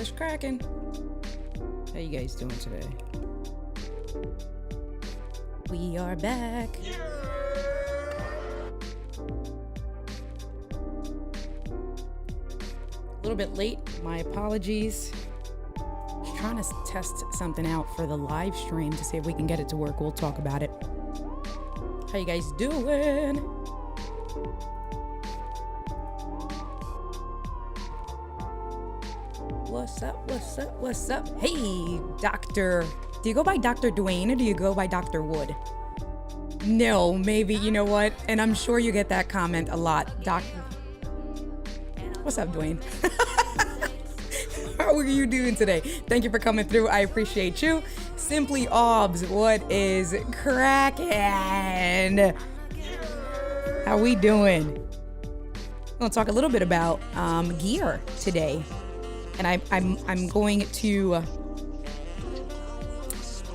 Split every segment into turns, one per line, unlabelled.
What's cracking? How you guys doing today? We are back. A little bit late, my apologies. Just trying to test something out for the live stream to see if we can get it to work. We'll talk about it. How you guys doing? What's up? What's up? What's up? Hey, Doctor. Do you go by Dr. Dwayne or do you go by Dr. Wood? No, maybe, you know what? And I'm sure you get that comment a lot. What's up, Dwayne? How are you doing today? Thank you for coming through. I appreciate you. Simply Obs, what is cracking? How we doing? I'm gonna talk a little bit about gear today. And I'm going to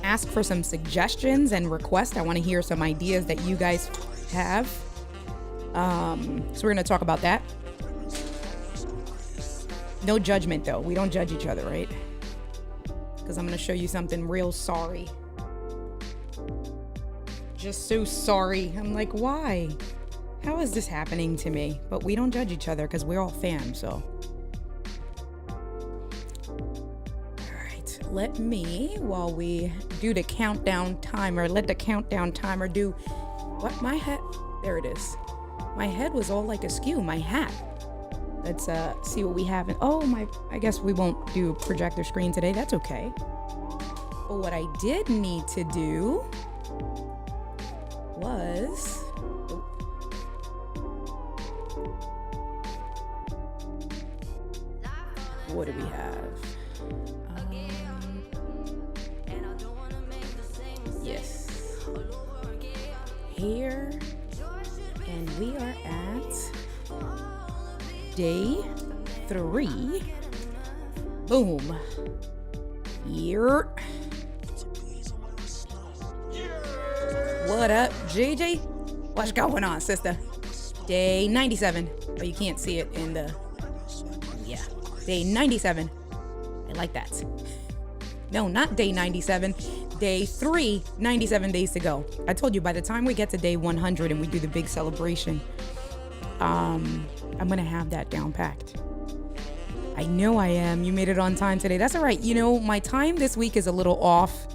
ask for some suggestions and requests. I want to hear some ideas that you guys have. So we're going to talk about that. No judgment, though. We don't judge each other, right? Because I'm going to show you something real sorry. Just so sorry. I'm like, why? How is this happening to me? But we don't judge each other because we're all fam, so. Let me, while we do the countdown timer, let the countdown timer do what my head, there it is. My head was all like askew, my hat. Let's see what we have. I guess we won't do projector screen today. That's okay. But what I did need to do was, what do we have? Yes. Here, and we are at day 3. Boom. Here. What up, JJ? What's going on, sister? Day 97. Oh, you can't see it in the... Yeah. Day 97. I like that. No, not day 97. Day 3, 97 days to go. I told you by the time we get to day 100 and we do the big celebration, I'm gonna have that down packed. I know I am. You made it on time today. That's all right. You know, my time this week is a little off.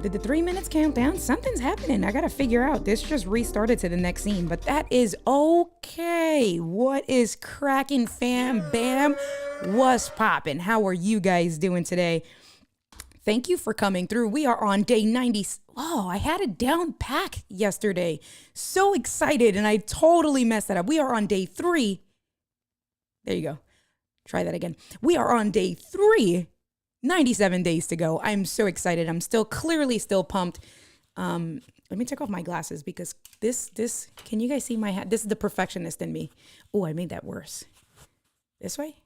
Did the 3 minutes count down? Something's happening. I gotta figure out. This just restarted to the next scene, but that is okay. What is cracking, fam bam? What's popping? How are you guys doing today? Thank you for coming through. We are on day 90. Oh, I had it down pack yesterday. So excited, and I totally messed that up. We are on day 3. There you go. Try that again. We are on day 3. 97 days to go. I'm so excited. I'm clearly still pumped. Let me take off my glasses because this, can you guys see my hat? This is the perfectionist in me. Oh, I made that worse. This way?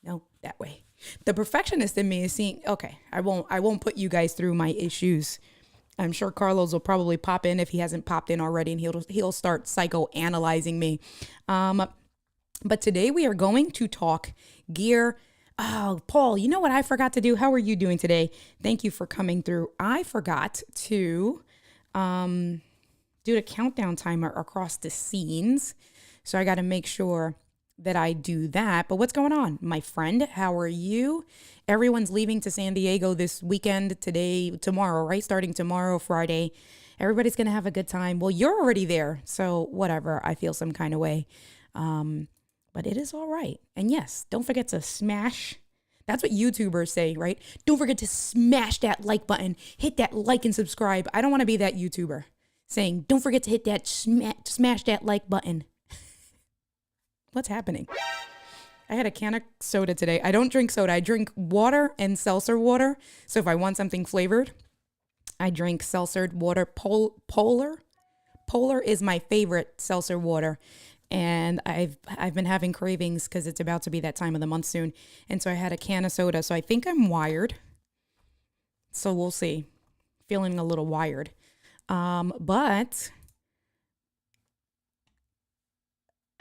No, that way. The perfectionist in me is seeing, okay, I won't put you guys through my issues. I'm sure Carlos will probably pop in if he hasn't popped in already, and he'll start psychoanalyzing me. But today we are going to talk gear. Oh, Paul, you know what I forgot to do? How are you doing today? Thank you for coming through. I forgot to do the countdown timer across the scenes. So I got to make sure that I do that. But what's going on, my friend? How are you? Everyone's leaving to San Diego this weekend, tomorrow, right? Starting tomorrow, Friday. Everybody's going to have a good time. Well, you're already there. So whatever. I feel some kind of way. But it is all right. And yes, don't forget to smash. That's what YouTubers say, right? Don't forget to smash that like button. Hit that like and subscribe. I don't want to be that YouTuber saying, don't forget to hit that smash that like button. What's happening? I had a can of soda today. I don't drink soda. I drink water and seltzer water. So if I want something flavored, I drink seltzer water. Polar is my favorite seltzer water. And I've been having cravings because it's about to be that time of the month soon. And so I had a can of soda. So I think I'm wired. So we'll see. Feeling a little wired. But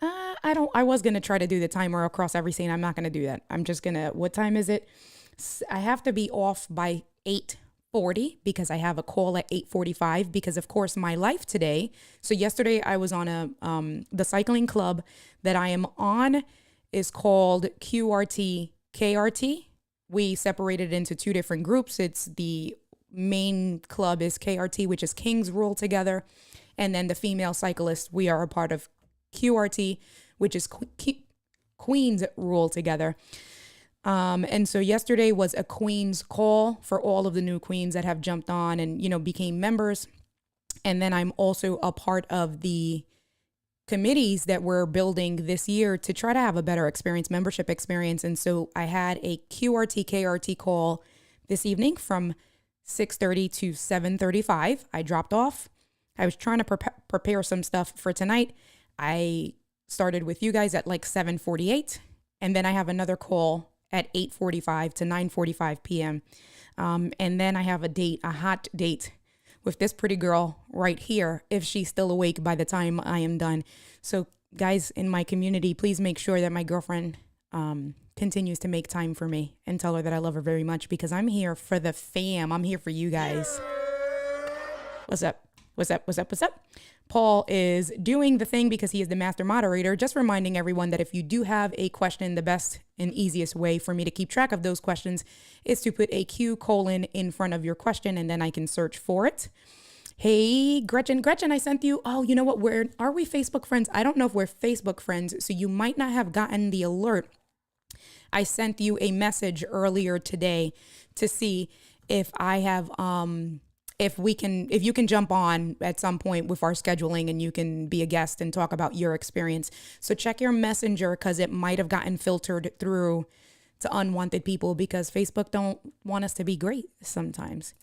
I was going to try to do the timer across every scene. I'm not going to do that. I'm just going to, what time is it? I have to be off by 8:40 because I have a call at 8:45 because of course my life today. So yesterday I was on the cycling club that I am on is called QRT KRT. We separated into two different groups. It's the main club is KRT, which is Kings Rule Together. And then the female cyclists, we are a part of QRT, which is Queens Rule Together. And so yesterday was a Queens call for all of the new Queens that have jumped on and, became members. And then I'm also a part of the committees that we're building this year to try to have a better membership experience. And so I had a QRT KRT call this evening from 6:30 to 7:35. I dropped off. I was trying to prepare some stuff for tonight. I started with you guys at like 7:48, and then I have another call at 8:45 to 9:45 p.m. And then I have a hot date with this pretty girl right here, if she's still awake by the time I am done. So guys in my community, please make sure that my girlfriend continues to make time for me and tell her that I love her very much because I'm here for the fam. I'm here for you guys. What's up? What's up? What's up? What's up? Paul is doing the thing because he is the master moderator. Just reminding everyone that if you do have a question, the best and easiest way for me to keep track of those questions is to put a Q : in front of your question, and then I can search for it. Hey, Gretchen, I sent you. Oh, you know what? Are we Facebook friends? I don't know if we're Facebook friends, so you might not have gotten the alert. I sent you a message earlier today to see if I have, if you can jump on at some point with our scheduling and you can be a guest and talk about your experience. So check your messenger because it might have gotten filtered through to unwanted people because Facebook don't want us to be great sometimes.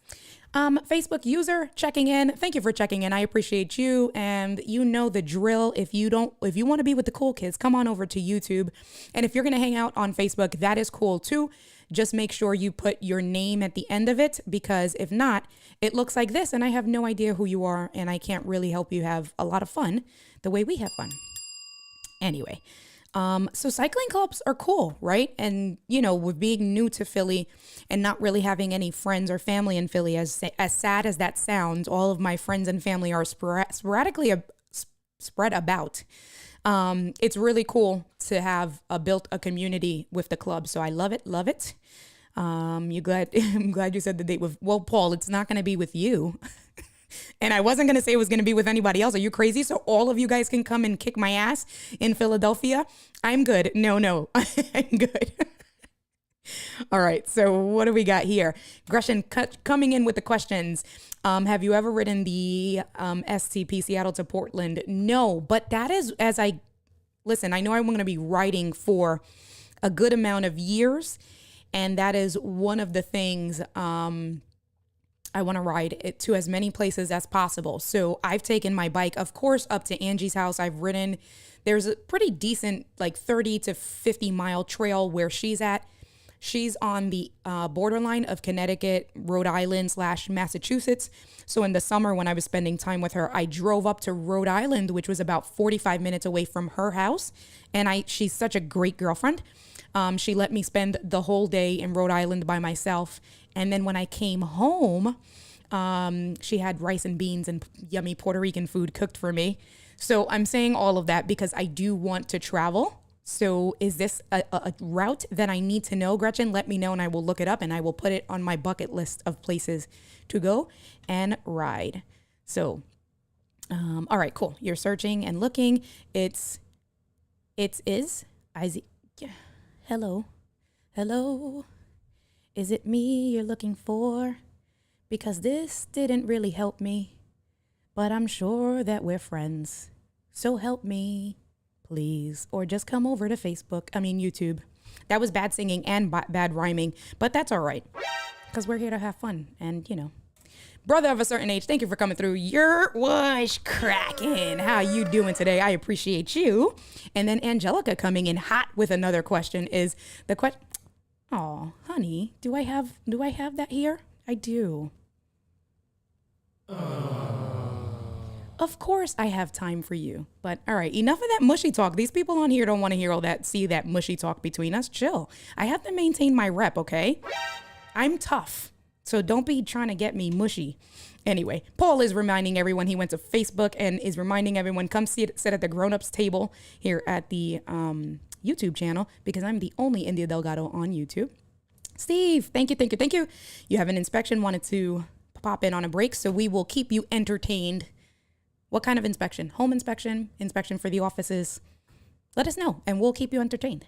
Facebook user checking in. Thank you for checking in. I appreciate you. And you know the drill. If you want to be with the cool kids, come on over to YouTube. And if you're going to hang out on Facebook, that is cool too. Just make sure you put your name at the end of it, because if not, it looks like this and I have no idea who you are and I can't really help you have a lot of fun the way we have fun. Anyway, so cycling clubs are cool, right? And, with being new to Philly and not really having any friends or family in Philly, as sad as that sounds, all of my friends and family are sporadically spread about. It's really cool to have built a community with the club. So I love it. Love it. I'm glad you said the date Paul, it's not going to be with you. And I wasn't going to say it was going to be with anybody else. Are you crazy? So all of you guys can come and kick my ass in Philadelphia. I'm good. No, I'm good. All right. So what do we got here? Gretchen coming in with the questions. Have you ever ridden the STP Seattle to Portland? No, but that is I know I'm going to be riding for a good amount of years. And that is one of the things I want to ride it to as many places as possible. So I've taken my bike, of course, up to Angie's house. I've ridden. There's a pretty decent, like 30 to 50 mile trail where she's at. She's on the borderline of Connecticut, Rhode Island / Massachusetts. So in the summer when I was spending time with her, I drove up to Rhode Island, which was about 45 minutes away from her house. And she's such a great girlfriend. She let me spend the whole day in Rhode Island by myself. And then when I came home, she had rice and beans and yummy Puerto Rican food cooked for me. So I'm saying all of that because I do want to travel. So is this a route that I need to know, Gretchen? Let me know and I will look it up and I will put it on my bucket list of places to go and ride. So, all right, cool. You're searching and looking. Hello. Is it me you're looking for? Because this didn't really help me, but I'm sure that we're friends. So help me, please. Or just come over to YouTube. That was bad singing and bad rhyming, but that's all right. Because we're here to have fun. And, brother of a certain age, thank you for coming through. Your wash cracking. How you doing today? I appreciate you. And then Angelica coming in hot with another question is the question. Oh, honey, do I have that here? I do. Of course I have time for you. But all right, enough of that mushy talk. These people on here don't want to hear all that, see that mushy talk between us. Chill. I have to maintain my rep, okay? I'm tough. So don't be trying to get me mushy. Anyway, Paul is reminding everyone he went to Facebook and is reminding everyone, come sit at the grown-ups table here at the YouTube channel, because I'm the only India Delgado on YouTube. Steve, thank you. You have an inspection, wanted to pop in on a break, so we will keep you entertained. What kind of inspection? Home inspection, inspection for the offices? Let us know and we'll keep you entertained.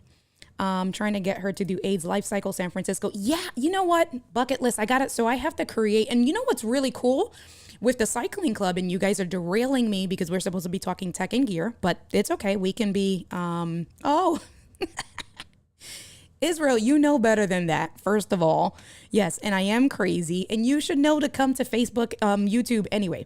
Trying to get her to do AIDS Life Cycle San Francisco. Yeah, you know what? Bucket list. I got it. So I have to create. And you know what's really cool with the cycling club? And you guys are derailing me because we're supposed to be talking tech and gear, but it's okay. We can be, Israel, you know better than that, first of all. Yes, and I am crazy. And you should know to come to Facebook, YouTube anyway.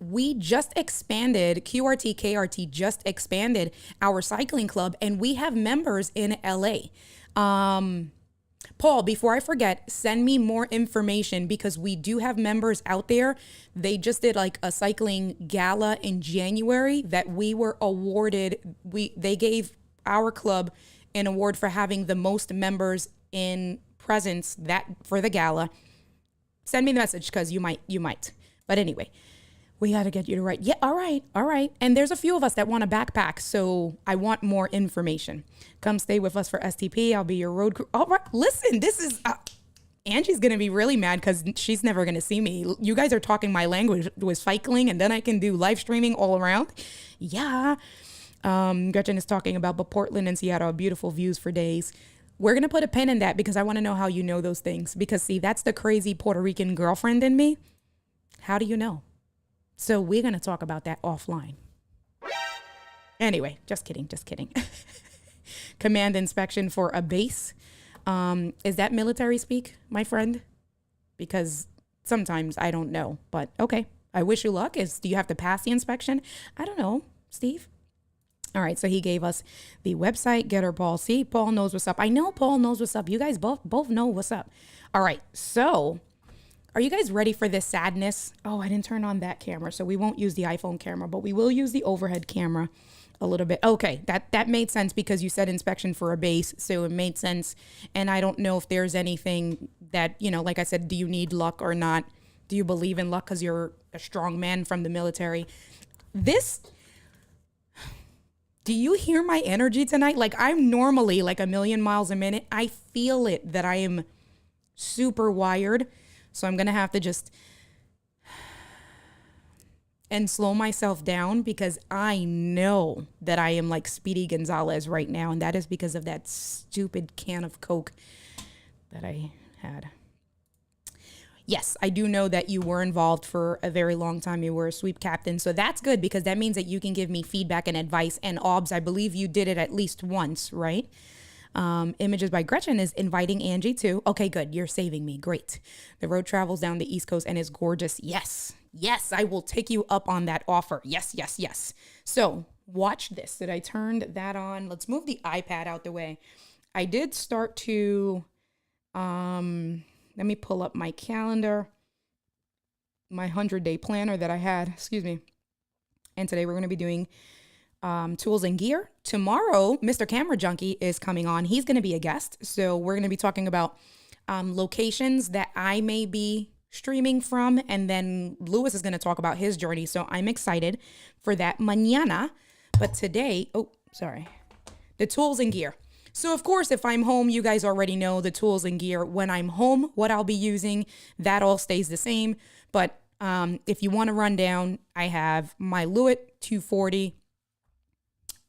We just expanded, QRT, KRT just expanded our cycling club, and we have members in LA. Paul, before I forget, send me more information because we do have members out there. They just did like a cycling gala in January that we were awarded. They gave our club an award for having the most members in presence that for the gala. Send me the message because you might. But anyway, we got to get you to write. Yeah, all right. And there's a few of us that want a backpack, so I want more information. Come stay with us for STP. I'll be your road crew. All right, listen, this is, Angie's going to be really mad because she's never going to see me. You guys are talking my language with cycling, and then I can do live streaming all around. Yeah. Gretchen is talking about, but Portland and Seattle are beautiful views for days. We're going to put a pin in that because I want to know how you know those things. Because, see, that's the crazy Puerto Rican girlfriend in me. How do you know? So we're going to talk about that offline. Anyway, just kidding. Command inspection for a base. Is that military speak, my friend? Because sometimes I don't know, but okay. I wish you luck. Do you have to pass the inspection? I don't know, Steve. All right, so he gave us the website, Getter Paul. See, Paul knows what's up. I know Paul knows what's up. You guys both know what's up. All right, so are you guys ready for this sadness? Oh, I didn't turn on that camera, so we won't use the iPhone camera, but we will use the overhead camera a little bit. Okay, that made sense because you said inspection for a base, so it made sense. And I don't know if there's anything that, like I said, do you need luck or not? Do you believe in luck because you're a strong man from the military? Do you hear my energy tonight? Like, I'm normally like a million miles a minute. I feel it that I am super wired. So I'm going to have to just and slow myself down because I know that I am like Speedy Gonzalez right now. And that is because of that stupid can of Coke that I had. Yes, I do know that you were involved for a very long time. You were a sweep captain. So that's good because that means that you can give me feedback and advice. And OBS, I believe you did it at least once, right? Images by Gretchen is inviting Angie too. Okay, good. You're saving me. Great. The road travels down the East Coast and is gorgeous. Yes, I will take you up on that offer. Yes. So watch this. Did I turn that on? Let's move the iPad out the way. I did start to, let me pull up my calendar, my 100-day planner that I had, And today we're going to be doing tools and gear. Tomorrow, Mr. Camera Junkie is coming on. He's going to be a guest. So we're going to be talking about locations that I may be streaming from. And then Lewis is going to talk about his journey. So I'm excited for that mañana. But today, the tools and gear. So, of course, if I'm home, you guys already know the tools and gear. When I'm home, what I'll be using, that all stays the same. But if you want to run down, I have my Lewitt 240,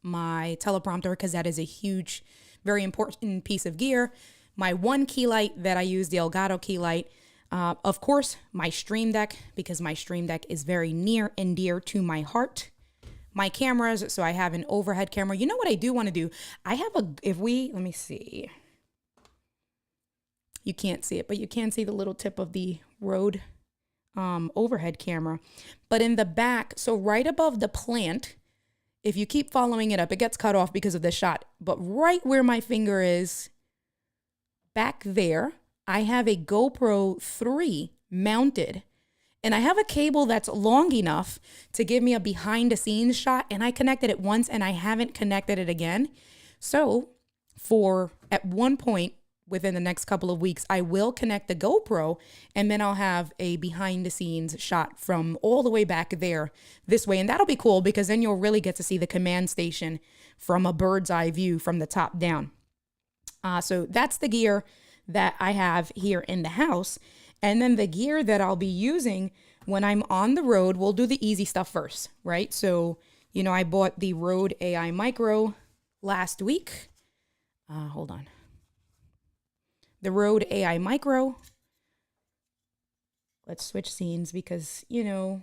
my teleprompter, because that is a huge, very important piece of gear. My one key light that I use, the Elgato key light. Of course, my Stream Deck, because my Stream Deck is very near and dear to my heart. My cameras, so I have an overhead camera. You know what I do want to do? I have let me see. You can't see it, but you can see the little tip of the Rode overhead camera. But in the back, so right above the plant, if you keep following it up, it gets cut off because of the shot. But right where my finger is, back there, I have a GoPro 3 mounted. And I have a cable that's long enough to give me a behind the scenes shot. And I connected it once and I haven't connected it again. So at one point within the next couple of weeks, I will connect the GoPro and then I'll have a behind the scenes shot from all the way back there this way. And that'll be cool because then you'll really get to see the command station from a bird's eye view from the top down. So that's the gear that I have here in the house. And then the gear that I'll be using when I'm on the road, we'll do the easy stuff first, right? So, I bought the Rode AI Micro last week. Hold on. The Rode AI Micro. Let's switch scenes because, there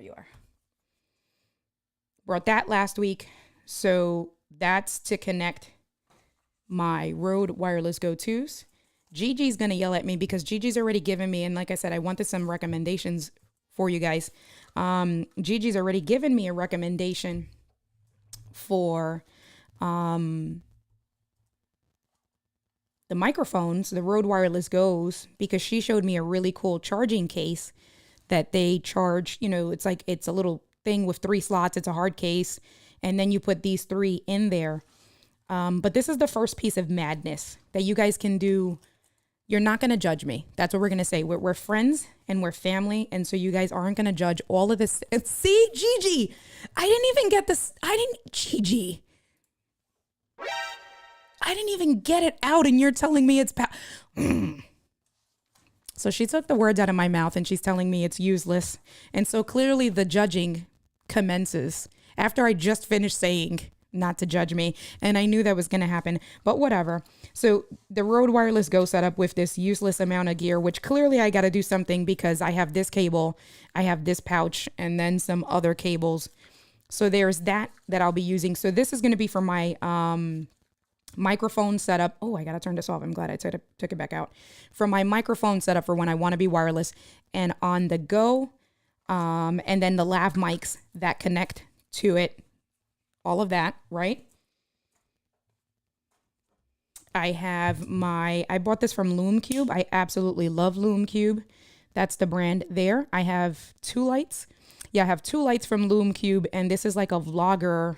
you are. Brought that last week. So that's to connect my Rode wireless go-tos. Gigi's going to yell at me because Gigi's already given me, and like I said, I wanted some recommendations for you guys. Gigi's already given me a recommendation for the microphones, the Rode Wireless Goes, because she showed me a really cool charging case that they charge, it's a little thing with 3 slots. It's a hard case. And then you put these 3 in there. But this is the first piece of madness that you guys can do. You're not going to judge me. That's what we're going to say. We're friends and we're family. And so you guys aren't going to judge all of this. See, Gigi, I didn't even get this. Gigi, I didn't even get it out. And you're telling me it's, So she took the words out of my mouth and she's telling me it's useless. And so clearly the judging commences after I just finished saying not to judge me. And I knew that was going to happen, but whatever. So the Rode Wireless Go setup with this useless amount of gear, which clearly I got to do something because I have this cable, I have this pouch, and then some other cables. So there's that I'll be using. So this is going to be for my microphone setup. Oh, I got to turn this off. I'm glad I took it back out. For my microphone setup for when I want to be wireless and on the go. And then the lav mics that connect to it. All of that, right? I bought this from Lume Cube. I absolutely love Lume Cube. That's the brand there. I have 2 lights. Yeah, I have 2 lights from Lume Cube, and this is like a vlogger.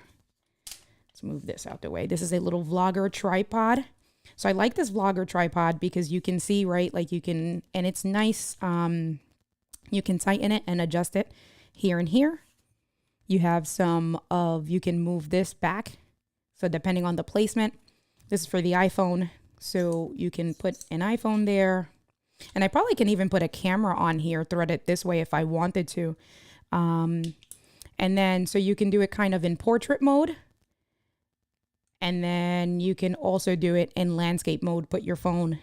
Let's move this out the way. This is a little vlogger tripod. So I like this vlogger tripod because you can see, right? Like and it's nice. You can tighten it and adjust it here and here. You have you can move this back. So depending on the placement, this is for the iPhone. So you can put an iPhone there. And I probably can even put a camera on here, thread it this way if I wanted to. And then, so you can do it kind of in portrait mode. And then you can also do it in landscape mode. Put your phone,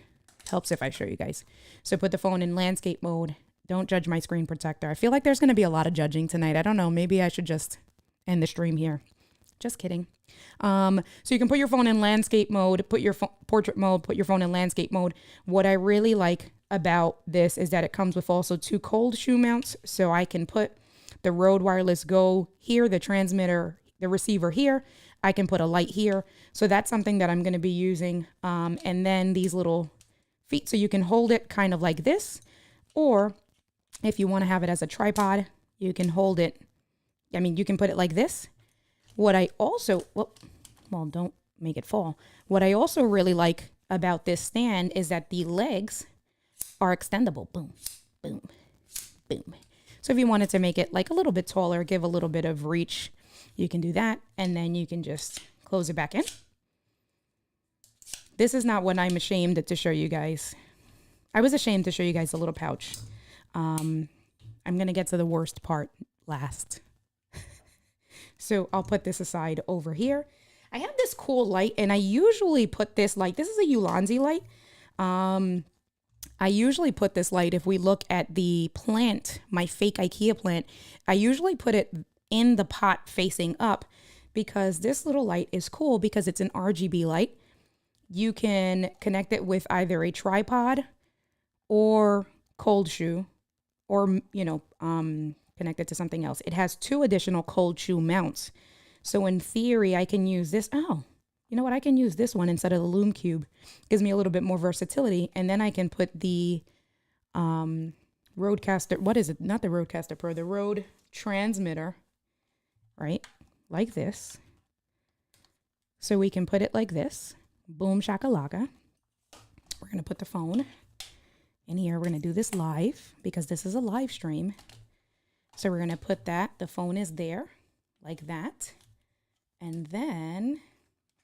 helps if I show you guys. So put the phone in landscape mode. Don't judge my screen protector. I feel like there's going to be a lot of judging tonight. I don't know. Maybe I should just end the stream here. Just kidding. So you can put your phone in landscape mode, put your portrait mode, put your phone in landscape mode. What I really like about this is that it comes with also 2 cold shoe mounts. So I can put the Rode Wireless Go here, the transmitter, the receiver here. I can put a light here. So that's something that I'm going to be using. And then these little feet, so you can hold it kind of like this, or if you want to have it as a tripod, you can hold it. I mean, you can put it like this. What I also, don't make it fall. What I also really like about this stand is that the legs are extendable. Boom, boom, boom. So if you wanted to make it like a little bit taller, give a little bit of reach, you can do that. And then you can just close it back in. This is not what I'm ashamed to show you guys. I was ashamed to show you guys the little pouch. I'm going to get to the worst part last. So I'll put this aside over here. I have this cool light, and I usually put this light. This is a Ulanzi light. I usually put this light, if we look at the plant, my fake IKEA plant, I usually put it in the pot facing up because this little light is cool because it's an RGB light. You can connect it with either a tripod or cold shoe, or, connect it to something else. It has 2 additional cold shoe mounts. So in theory, I can use this. Oh, you know what? I can use this one instead of the Lume Cube. Gives me a little bit more versatility. And then I can put the Rodecaster, what is it? Not the Rodecaster Pro, the Rode transmitter, right? Like this. So we can put it like this. Boom shakalaka. We're going to put the phone in here. We're going to do this live because this is a live stream. So we're going to put that. The phone is there like that. And then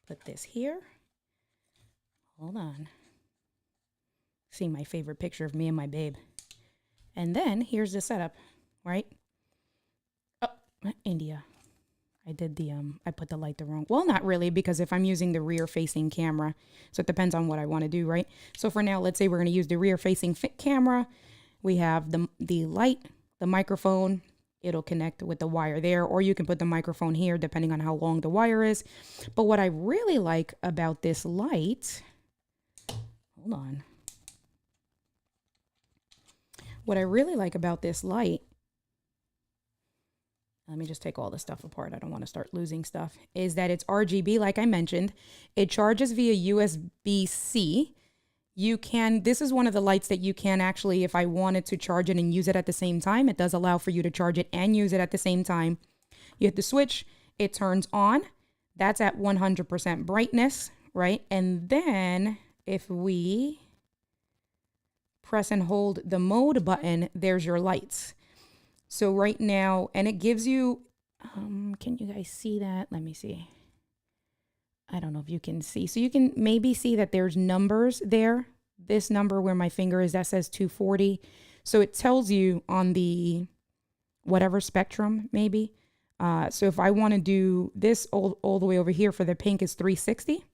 put this here. Hold on. See my favorite picture of me and my babe. And then here's the setup, right? Oh, India. I did the, I put the light the wrong, well, not really, because if I'm using the rear facing camera, so it depends on what I want to do, right? So for now, let's say we're going to use the rear facing camera. We have the light, the microphone, it'll connect with the wire there, or you can put the microphone here depending on how long the wire is. But what I really like about this light, hold on. What I really like about this light, let me just take all this stuff apart. I don't want to start losing stuff. Is that it's RGB, like I mentioned. It charges via USB-C. You can, this is one of the lights that you can actually, if I wanted to charge it and use it at the same time, it does allow for you to charge it and use it at the same time. You hit the switch, it turns on. That's at 100% brightness, right? And then if we press and hold the mode button, there's your lights. So right now, and it gives you, can you guys see that? Let me see. I don't know if you can see. So you can maybe see that there's numbers there. This number where my finger is, that says 240. So it tells you on the whatever spectrum, maybe. So if I want to do this all the way over here for the pink is 360.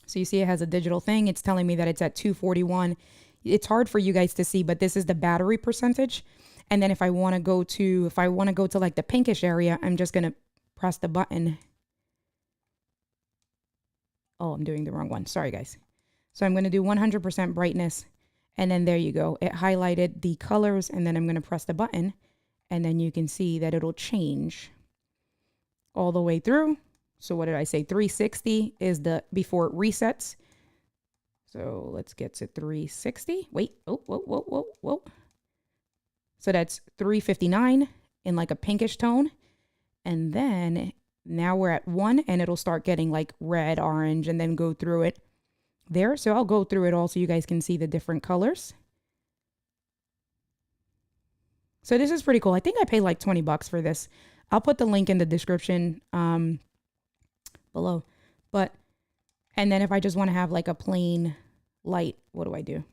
So you see it has a digital thing. It's telling me that it's at 241. It's hard for you guys to see, but this is the battery percentage. And then if I want to go to like the pinkish area, I'm just going to press the button. Oh, I'm doing the wrong one. Sorry, guys. So I'm going to do 100% brightness. And then there you go. It highlighted the colors. And then I'm going to press the button. And then you can see that it'll change all the way through. So what did I say? 360 is the before it resets. So let's get to 360. Wait. Oh, whoa. So that's 359 in like a pinkish tone. And then now we're at 1 and it'll start getting like red, orange, and then go through it there. So I'll go through it all so you guys can see the different colors. So this is pretty cool. I think I paid like 20 bucks for this. I'll put the link in the description below. And then if I just want to have like a plain light, what do?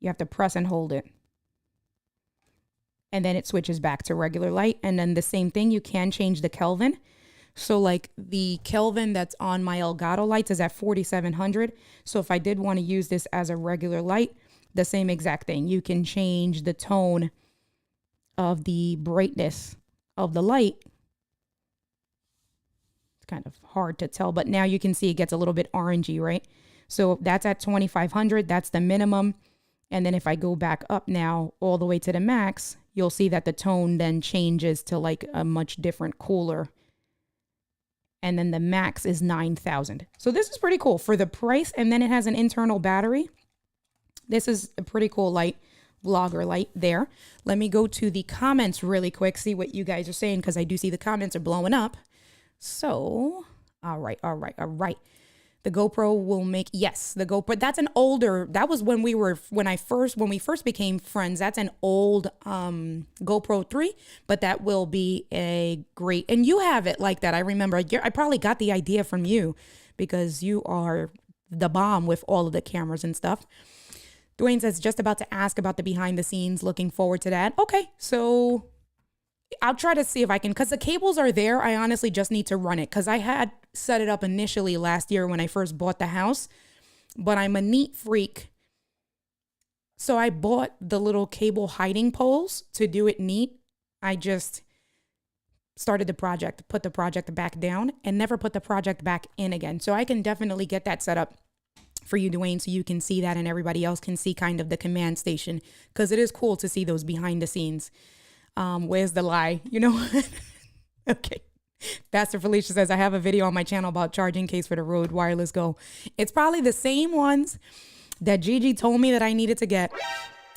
You have to press and hold it. And then it switches back to regular light. And then the same thing, you can change the Kelvin. So like the Kelvin that's on my Elgato lights is at 4700. So if I did want to use this as a regular light, the same exact thing. You can change the tone of the brightness of the light. It's kind of hard to tell, but now you can see it gets a little bit orangey, right? So that's at 2500. That's the minimum. And then if I go back up now all the way to the max, you'll see that the tone then changes to like a much different cooler. And then the max is 9,000. So this is pretty cool for the price. And then it has an internal battery. This is a pretty cool light, vlogger light there. Let me go to the comments really quick, see what you guys are saying, because I do see the comments are blowing up. So, all right. The GoPro will make, yes, the GoPro, that's an older, that was when we first became friends. That's an old GoPro 3, but that will be a great, and you have it like that. I remember, I probably got the idea from you because you are the bomb with all of the cameras and stuff. Dwayne says, just about to ask about the behind the scenes, looking forward to that. Okay, so I'll try to see if I can, because the cables are there. I honestly just need to run it because I had set it up initially last year when I first bought the house, but I'm a neat freak. So I bought the little cable hiding poles to do it neat. I just started the project, put the project back down and never put the project back in again. So I can definitely get that set up for you, Dwayne, so you can see that and everybody else can see kind of the command station, because it is cool to see those behind the scenes. Where's the lie? You know what? Okay. Pastor Felicia says, I have a video on my channel about charging case for the Rode Wireless Go. It's probably the same ones that Gigi told me that I needed to get,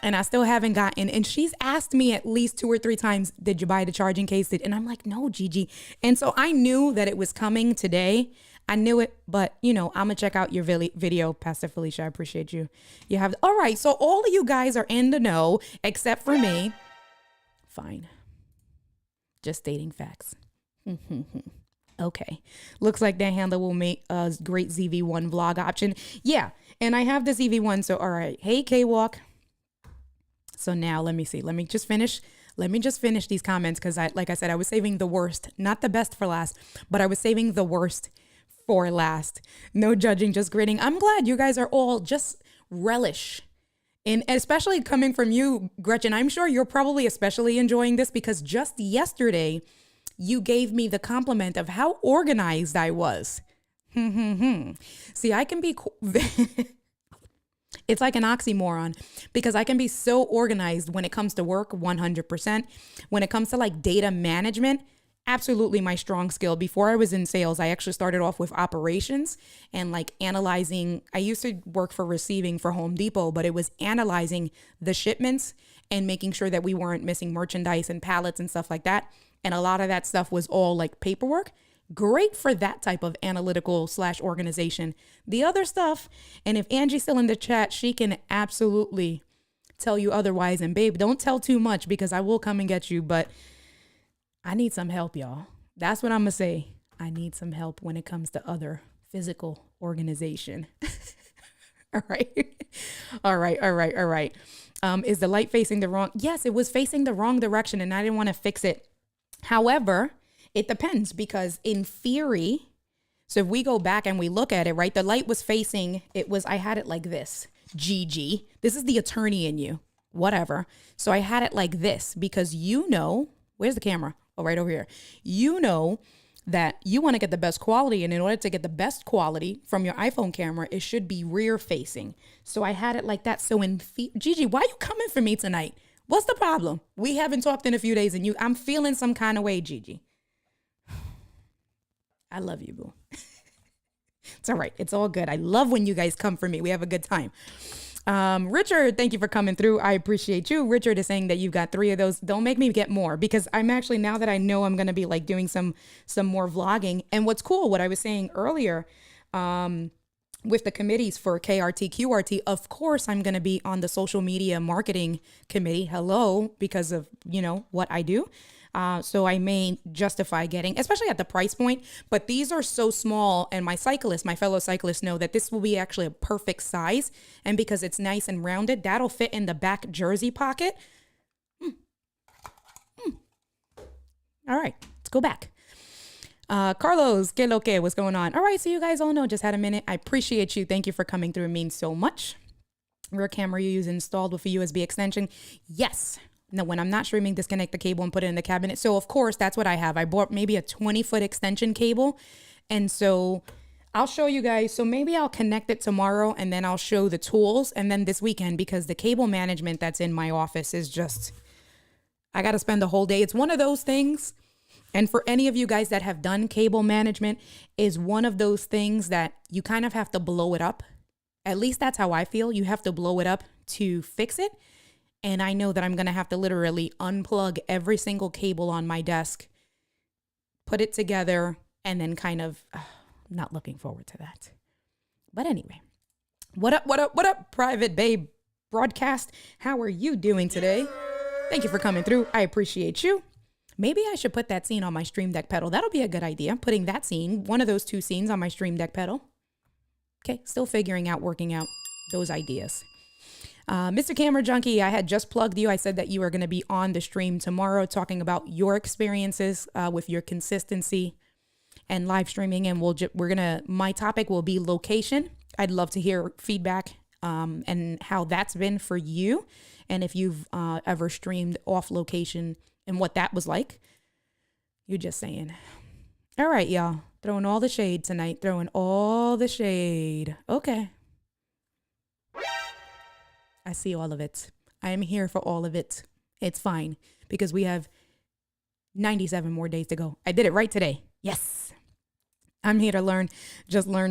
and I still haven't gotten. And she's asked me at least 2 or 3 times, did you buy the charging case? And I'm like, no, Gigi. And so I knew that it was coming today. I knew it, but I'm gonna check out your video, Pastor Felicia. I appreciate you. You have, all right. So all of you guys are in the know except for me. Fine. Just stating facts. Okay. Looks like that handler will make a great ZV1 vlog option. Yeah. And I have the ZV1. So, all right. Hey, K-Walk. So now let me see. Let me just finish these comments. Cause like I said, I was saving the worst, not the best for last, but I was saving the worst for last. No judging, just grading. I'm glad you guys are all just relish. And especially coming from you, Gretchen, I'm sure you're probably especially enjoying this because just yesterday you gave me the compliment of how organized I was. See, I can be, it's like an oxymoron because I can be so organized when it comes to work, 100%. When it comes to like data management, absolutely my strong skill. Before I was in sales, I actually started off with operations and like analyzing. I used to work for receiving for Home Depot, but it was analyzing the shipments and making sure that we weren't missing merchandise and pallets and stuff like that. And a lot of that stuff was all like paperwork. Great for that type of analytical / organization. The other stuff, and if Angie's still in the chat, she can absolutely tell you otherwise. And babe, don't tell too much because I will come and get you, but I need some help, y'all. That's what I'm gonna say. I need some help when it comes to other physical organization. All right. All right. Is the light facing the wrong? Yes, it was facing the wrong direction and I didn't want to fix it. However, it depends because in theory, so if we go back and we look at it, right, the light was facing, I had it like this, Gigi. This is the attorney in you, whatever. So I had it like this because where's the camera? Oh, right over here. You know that you want to get the best quality. And in order to get the best quality from your iPhone camera, it should be rear facing. So I had it like that. So Gigi, why are you coming for me tonight? What's the problem? We haven't talked in a few days and I'm feeling some kind of way, Gigi. I love you, boo. It's all right. It's all good. I love when you guys come for me. We have a good time. Richard, thank you for coming through. I appreciate you. Richard is saying that you've got 3 of those. Don't make me get more because I'm actually, now that I know I'm going to be like doing some more vlogging. And what's cool, what I was saying earlier, with the committees for KRT, QRT, of course, I'm going to be on the social media marketing committee. Hello, because of, what I do. So I may justify getting, especially at the price point, but these are so small. And my fellow cyclists know that this will be actually a perfect size. And because it's nice and rounded, that'll fit in the back jersey pocket. All right, let's go back. Carlos, que lo que, what's going on? All right, so you guys all know, just had a minute. I appreciate you. Thank you for coming through. It means so much. Rear camera you use installed with a USB extension. Yes. No, when I'm not streaming, disconnect the cable and put it in the cabinet. So of course, that's what I have. I bought maybe a 20-foot extension cable. And so I'll show you guys. So maybe I'll connect it tomorrow and then I'll show the tools. And then this weekend, because the cable management that's in my office is just, I got to spend the whole day. It's one of those things. And for any of you guys that have done cable management, is one of those things that you kind of have to blow it up. At least that's how I feel. You have to blow it up to fix it. And I know that I'm going to have to literally unplug every single cable on my desk, put it together, and then kind of not looking forward to that. But anyway, what up, Private Babe Broadcast? How are you doing today? Thank you for coming through. I appreciate you. Maybe I should put that scene on my Stream Deck pedal. That'll be a good idea. Putting that scene, one of those 2 scenes on my Stream Deck pedal. Okay, still working out those ideas. Mr. Camera Junkie, I had just plugged you. I said that you are going to be on the stream tomorrow talking about your experiences with your consistency and live streaming. And my topic will be location. I'd love to hear feedback and how that's been for you. And if you've ever streamed off location and what that was like. You're just saying. All right, y'all. Throwing all the shade tonight. Throwing all the shade. Okay. I see all of it. I am here for all of it. It's fine because we have 97 more days to go. I did it right today. Yes. I'm here to learn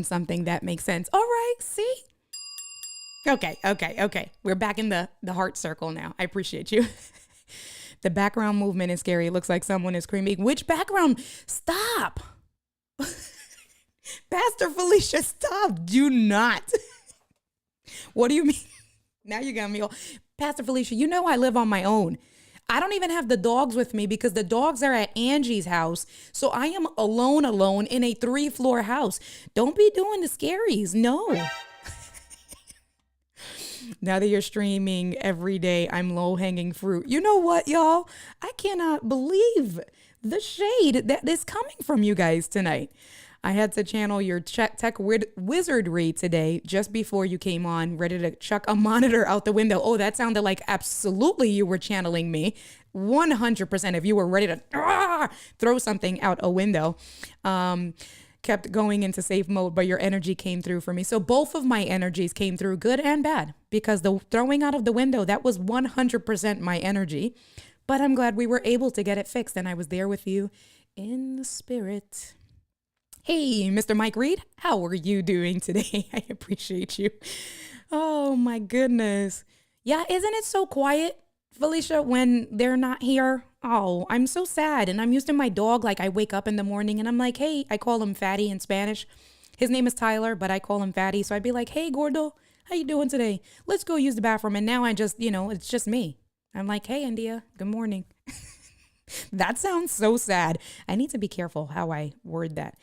something that makes sense. All right. See? Okay. We're back in the heart circle now. I appreciate you. The background movement is scary. It looks like someone is screaming. Which background? Stop. Pastor Felicia, stop. Do not. What do you mean? Now you got me all. Pastor Felicia, you know I live on my own. I don't even have the dogs with me because the dogs are at Angie's house. So I am alone in a 3-floor house. Don't be doing the scaries. No. Now that you're streaming every day, I'm low-hanging fruit. You know what, y'all? I cannot believe the shade that is coming from you guys tonight. I had to channel your tech wizardry today just before you came on, ready to chuck a monitor out the window. Oh, that sounded like absolutely you were channeling me. 100% if you were ready to throw something out a window. Kept going into safe mode, but your energy came through for me. So both of my energies came through, good and bad, because the throwing out of the window, that was 100% my energy. But I'm glad we were able to get it fixed, and I was there with you in the spirit. Hey, Mr. Mike Reed, how are you doing today? I appreciate you. Oh my goodness. Yeah, isn't it so quiet, Felicia, when they're not here? Oh, I'm so sad. And I'm used to my dog. Like I wake up in the morning and I'm like, hey, I call him Fatty in Spanish. His name is Tyler, but I call him Fatty. So I'd be like, hey, Gordo, how you doing today? Let's go use the bathroom. And now I just, it's just me. I'm like, hey, India, good morning. That sounds so sad. I need to be careful how I word that.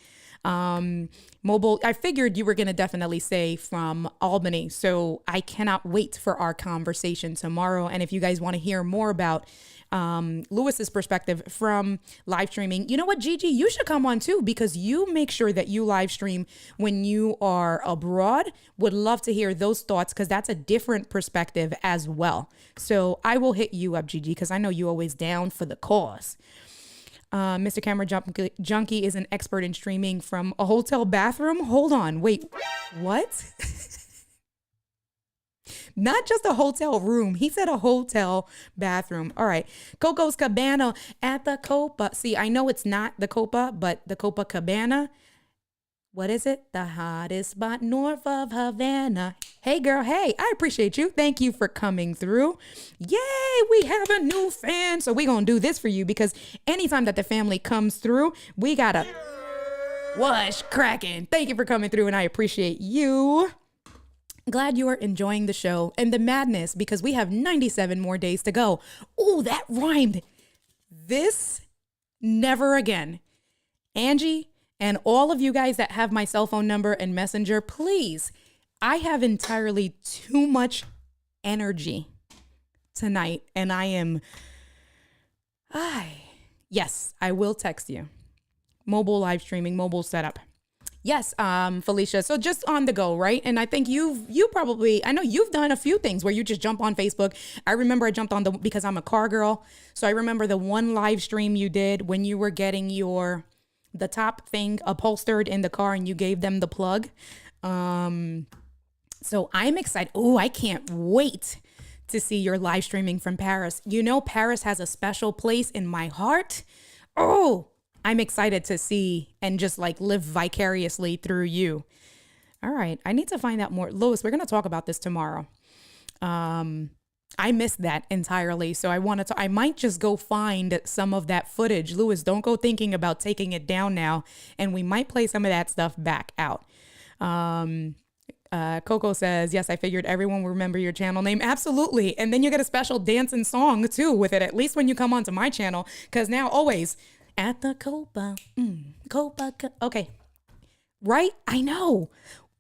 Mobile, I figured you were going to definitely say from Albany. So I cannot wait for our conversation tomorrow. And if you guys want to hear more about Lewis's perspective from live streaming, you know what, Gigi, you should come on too, because you make sure that you live stream when you are abroad. Would love to hear those thoughts, because that's a different perspective as well. So I will hit you up, Gigi, because I know you always down for the cause. Mr. Camera Junkie is an expert in streaming from a hotel bathroom. Hold on. Wait, what? Not just a hotel room. He said a hotel bathroom. All right. Coco's Cabana at the Copa. See, I know it's not the Copa, but the Copa Cabana. What is it? The hottest spot north of Havana. Hey, girl. Hey, I appreciate you. Thank you for coming through. Yay, we have a new fan. So we're going to do this for you, because anytime that the family comes through, we got to wash cracking. Thank you for coming through, and I appreciate you. Glad you are enjoying the show and the madness, because we have 97 more days to go. Oh, that rhymed. This never again. Angie, and all of you guys that have my cell phone number and messenger, please, I have entirely too much energy tonight, and yes, I will text you. Mobile live streaming, mobile setup. Yes, Felicia. So just on the go, right? And I think you probably, I know you've done a few things where you just jump on Facebook. I remember I jumped on because I'm a car girl. So I remember the one live stream you did when you were getting the top thing upholstered in the car and you gave them the plug. So I'm excited. Oh, I can't wait to see your live streaming from Paris. You know, Paris has a special place in my heart. Oh, I'm excited to see and just like live vicariously through you. All right. I need to find out more. Louis, we're going to talk about this tomorrow. I missed that entirely. So I might just go find some of that footage. Louis, don't go thinking about taking it down now. And we might play some of that stuff back out. Coco says, yes, I figured everyone will remember your channel name. Absolutely. And then you get a special dance and song too with it, at least when you come onto my channel. Because now always at the Copa, okay. Right? I know.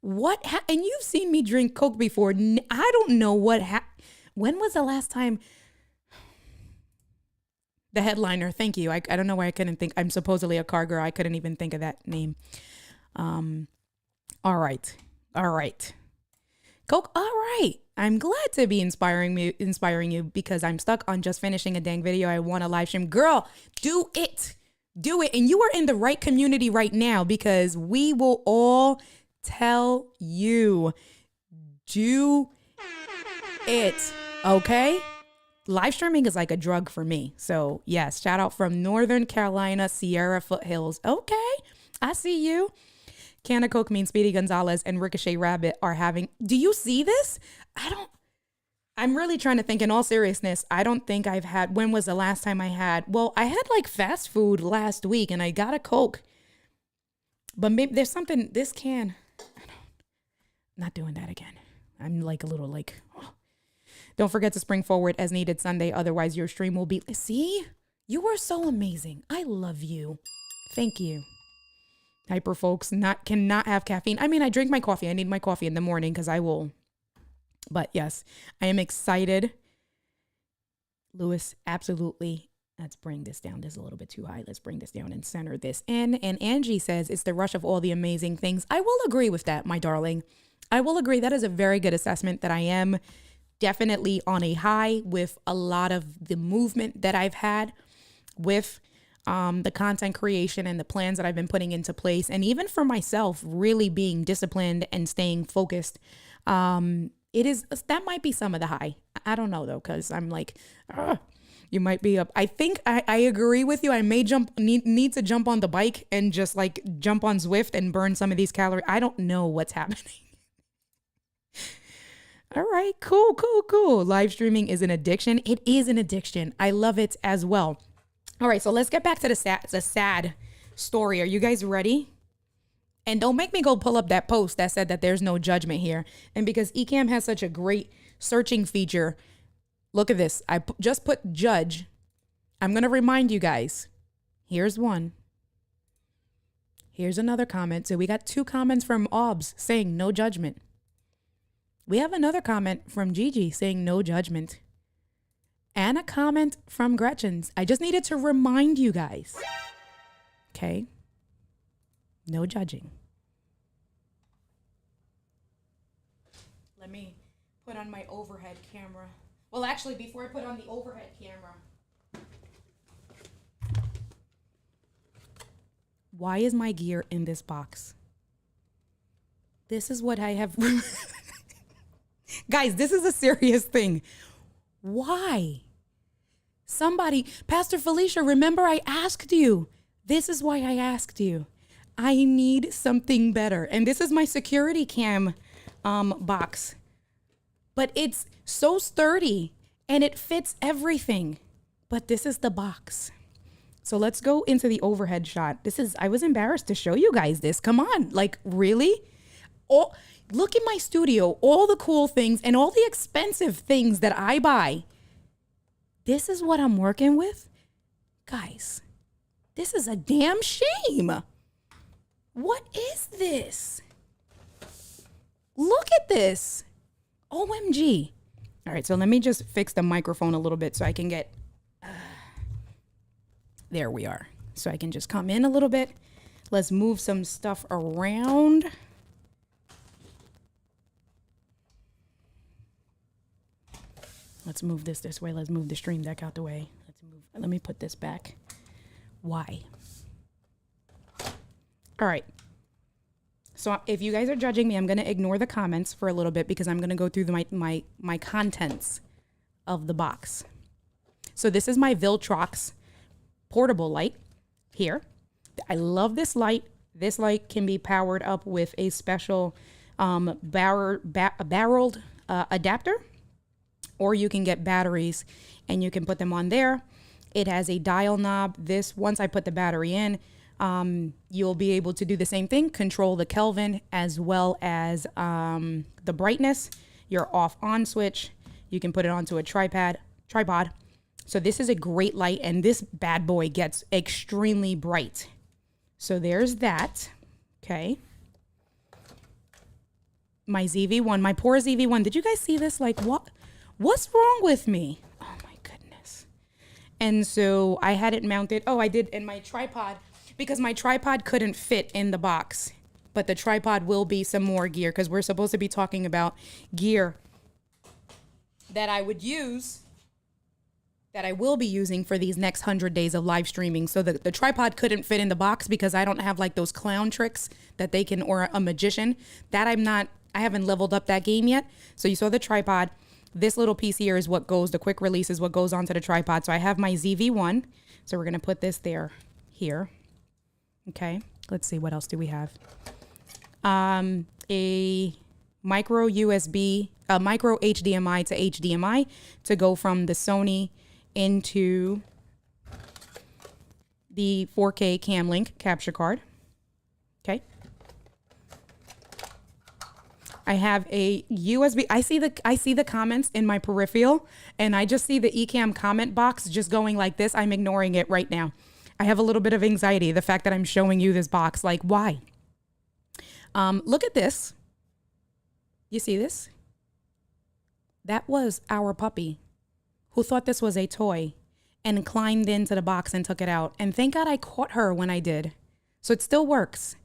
And you've seen me drink Coke before. I don't know when was the last time? The headliner. Thank you. I don't know why I couldn't think. I'm supposedly a car girl. I couldn't even think of that name. All right. Coke. All right. I'm glad to be inspiring you, because I'm stuck on just finishing a dang video. I want to live stream. Girl, do it. And you are in the right community right now, because we will all tell you, do it. Okay. Live streaming is like a drug for me. So yes, shout out from Northern Carolina, Sierra Foothills. Okay. I see you. Can of Coke means Speedy Gonzalez and Ricochet Rabbit are having. Do you see this? I'm really trying to think in all seriousness. I don't think I've had. When was the last time I had? Well, I had like fast food last week and I got a Coke. But maybe there's something. This can. Not doing that again. I'm like a little like. Oh. Don't forget to spring forward as needed Sunday. Otherwise, your stream will be. See? You are so amazing. I love you. Thank you. Hyper folks cannot have caffeine. I mean, I drink my coffee. I need my coffee in the morning because I will. But yes, I am excited. Lewis, absolutely. Let's bring this down. This is a little bit too high. Let's bring this down and center this in. And Angie says it's the rush of all the amazing things. I will agree with that, my darling. I will agree. That is a very good assessment that I am definitely on a high with a lot of the movement that I've had with the content creation and the plans that I've been putting into place. And even for myself, really being disciplined and staying focused. That might be some of the high. I don't know though, because I'm like, you might be up. I think I agree with you. I may need to jump on the bike and just like jump on Zwift and burn some of these calories. I don't know what's happening. All right, cool. Live streaming is an addiction. It is an addiction. I love it as well. All right, so let's get back to the sad story. Are you guys ready? And don't make me go pull up that post that said that there's no judgment here. And because Ecamm has such a great searching feature, look at this. I just put judge. I'm going to remind you guys. Here's one. Here's another comment. So we got 2 comments from Obs saying no judgment. We have another comment from Gigi saying no judgment. And a comment from Gretchen's. I just needed to remind you guys. Okay. No judging. Let me put on my overhead camera. Well, actually, before I put on the overhead camera. Why is my gear in this box? This is what I have. Guys, this is a serious thing. Why? Somebody, Pastor Felicia, remember I asked you. This is why I asked you. I need something better. And this is my security cam box. But it's so sturdy and it fits everything. But this is the box. So let's go into the overhead shot. I was embarrassed to show you guys this. Come on. Like, really? Oh, look at my studio. All the cool things and all the expensive things that I buy. This is what I'm working with? Guys, this is a damn shame. What is this? Look at this. OMG. All right, so let me just fix the microphone a little bit so I can get... there we are. So I can just come in a little bit. Let's move some stuff around. Let's move this way. Let's move the stream deck out the way. Let me put this back. Why? All right. So if you guys are judging me, I'm going to ignore the comments for a little bit because I'm going to go through my contents of the box. So this is my Viltrox portable light here. I love this light. This light can be powered up with a special barreled adapter, or you can get batteries and you can put them on there. It has a dial knob. Once I put the battery in, you'll be able to do the same thing, control the Kelvin as well as the brightness, your off on switch. You can put it onto a tripod. So this is a great light, and this bad boy gets extremely bright. So there's that. Okay. My ZV-1, my poor ZV-1. Did you guys see this? Like, what's wrong with me? Oh my goodness. And so I had it mounted. Oh, I did in my tripod, because my tripod couldn't fit in the box, but the tripod will be some more gear, because we're supposed to be talking about gear that I would use, that I will be using for these next 100 days of live streaming. So the tripod couldn't fit in the box because I don't have like those clown tricks that they can, or a magician that I haven't leveled up that game yet. So you saw the tripod. This little piece here is what goes, the quick release is what goes onto the tripod. So I have my ZV-1. So we're going to put this here. Okay. Let's see. What else do we have? a micro USB, a micro HDMI to HDMI to go from the Sony into the 4K Camlink capture card. Okay. I have a USB. I see the comments in my peripheral, and I just see the Ecamm comment box just going like this. I'm ignoring it right now. I have a little bit of anxiety, the fact that I'm showing you this box. Like, why? Look at this. You see this? That was our puppy who thought this was a toy and climbed into the box and took it out. And thank God I caught her when I did. So it still works.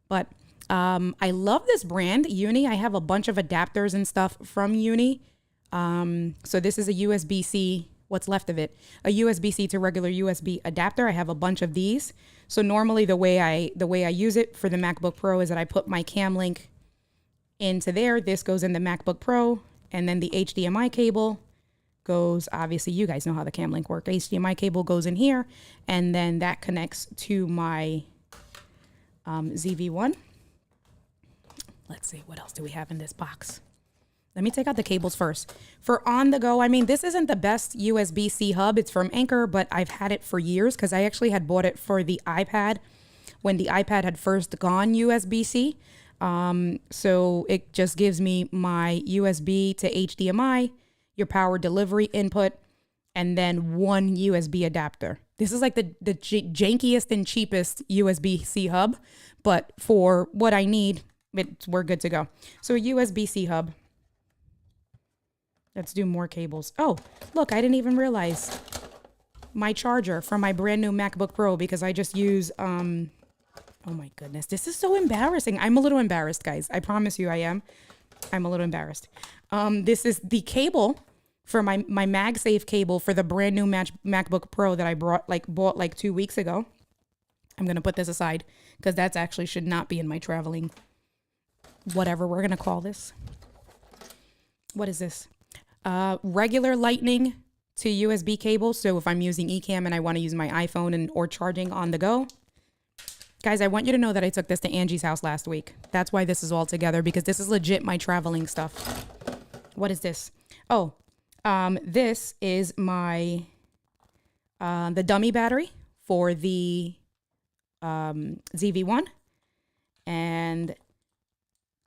But I love this brand, Uni. I have a bunch of adapters and stuff from Uni. So this is a USB-C, what's left of it, a USB-C to regular USB adapter. I have a bunch of these. So normally the way I use it for the MacBook Pro is that I put my Camlink into there. This goes in the MacBook Pro, and then the HDMI cable goes, obviously you guys know how the Camlink works. HDMI cable goes in here, and then that connects to my ZV-1. Let's see, what else do we have in this box? Let me take out the cables first. For on the go, I mean, this isn't the best USB-C hub. It's from Anker, but I've had it for years because I actually had bought it for the iPad when the iPad had first gone USB-C. So it just gives me my USB to HDMI, your power delivery input, and then one USB adapter. This is like the jankiest and cheapest USB-C hub, but for what I need, we're good to go. So a USB-C hub. Let's do more cables. Oh, look, I didn't even realize my charger from my brand new MacBook Pro because I just use, oh my goodness, this is so embarrassing. I'm a little embarrassed, guys. I promise you I am. I'm a little embarrassed. This is the cable for my MagSafe cable for the brand new MacBook Pro that I bought like 2 weeks ago. I'm going to put this aside because that's actually should not be in my traveling, whatever we're going to call this. What is this? Regular lightning to USB cable. So if I'm using Ecamm and I want to use my iPhone or charging on the go. Guys, I want you to know that I took this to Angie's house last week. That's why this is all together, because this is legit my traveling stuff. What is this? Oh, this is my, the dummy battery for the ZV-1. And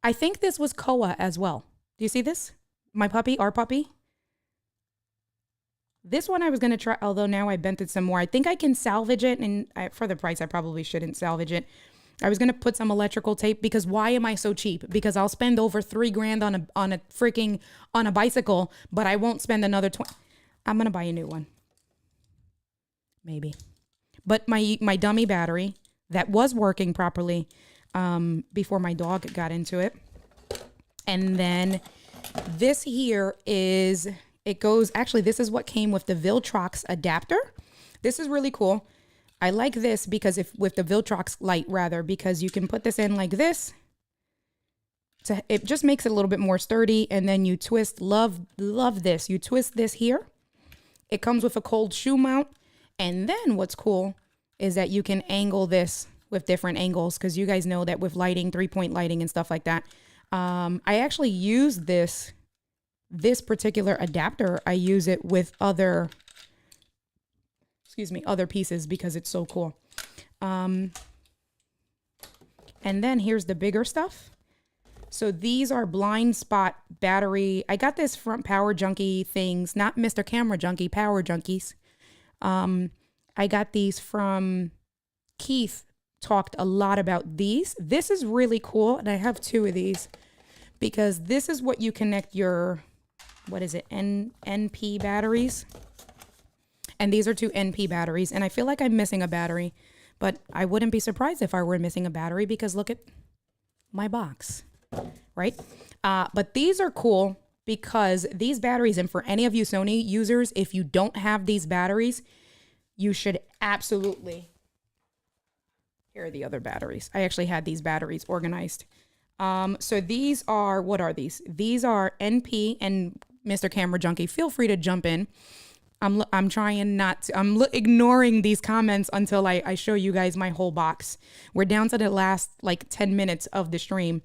I think this was Koa as well. Do you see this? My puppy, our puppy. This one I was going to try, although now I bent it some more. I think I can salvage it, and for the price, I probably shouldn't salvage it. I was going to put some electrical tape, because why am I so cheap? Because I'll spend over $3,000 on a bicycle, but I won't spend another 20. I'm going to buy a new one. Maybe. But my dummy battery that was working properly before my dog got into it. And then this here is, it goes, actually, this is what came with the Viltrox adapter. This is really cool. I like this because with the Viltrox light rather, because you can put this in like this. It just makes it a little bit more sturdy. And then you twist, love this. You twist this here. It comes with a cold shoe mount. And then what's cool is that you can angle this with different angles, because you guys know that with lighting, 3-point lighting and stuff like that. I actually use this particular adapter. I use it with other pieces because it's so cool. And then here's the bigger stuff. So these are blind spot battery. I got this from Power Junkie things, not Mr. Camera Junkie, Power Junkies. I got these from Keith. Talked a lot about these. This is really cool, and I have 2 of these because this is what you connect your, what is it, NP batteries. And these are 2 NP batteries, and I feel like I'm missing a battery, but I wouldn't be surprised if I were missing a battery because look at my box, right? But these are cool because these batteries, and for any of you Sony users, if you don't have these batteries, you should absolutely. Here are the other batteries. I actually had these batteries organized. So these are, what are these? These are NP, and Mr. Camera Junkie, feel free to jump in. I'm trying not to. Ignoring these comments until I show you guys my whole box. We're down to the last like 10 minutes of the stream.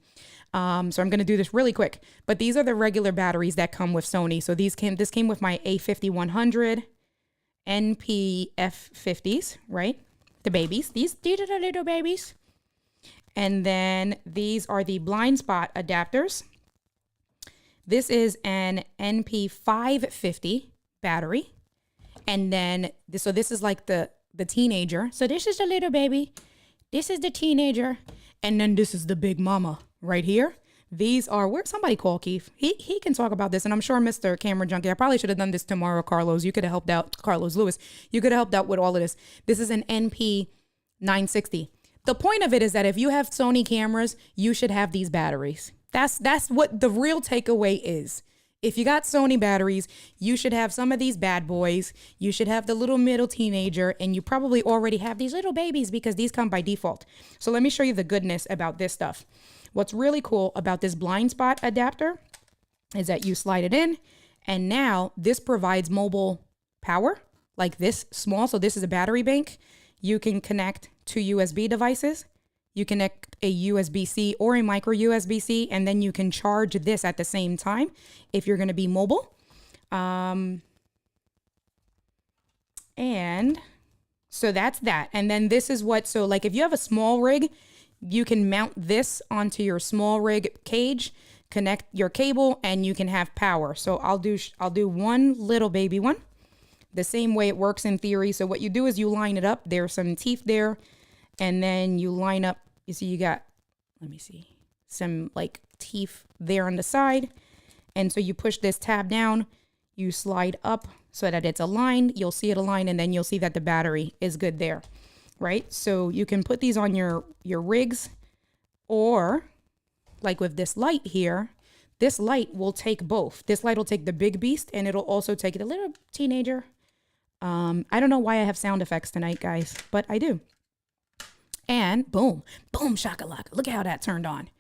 So I'm going to do this really quick. But these are the regular batteries that come with Sony. So this came with my A5100 NP-F50s, right? The babies. These are the little babies. And then these are the blind spot adapters. This is an NP550 battery. And then, this is like the teenager. So this is the little baby. This is the teenager. And then this is the big mama right here. These are, where somebody call Keith. He can talk about this. And I'm sure Mr. Camera Junkie, I probably should have done this tomorrow, Carlos. You could have helped out, Carlos Lewis. You could have helped out with all of this. This is an NP960. The point of it is that if you have Sony cameras, you should have these batteries. That's what the real takeaway is. If you got Sony batteries, you should have some of these bad boys. You should have the little middle teenager, and you probably already have these little babies because these come by default. So let me show you the goodness about this stuff. What's really cool about this blind spot adapter is that you slide it in, and now this provides mobile power like this small. So this is a battery bank. You can connect to USB devices. You connect a USB-C or a micro USB-C, and then you can charge this at the same time if you're going to be mobile. And so that's that. And then this is what, so like if you have a small rig, you can mount this onto your small rig cage, connect your cable, and you can have power. So I'll do one little baby one, the same way it works in theory. So what you do is you line it up. There's some teeth there. And then you line up, you see you got, let me see, some like teeth there on the side. And so you push this tab down, you slide up so that it's aligned. You'll see it aligned, and then you'll see that the battery is good there, right? So you can put these on your rigs, or like with this light here, this light will take both. This light will take the big beast, and it'll also take the little teenager. I don't know why I have sound effects tonight, guys, but I do. And boom, boom, shakalaka. Look at how that turned on.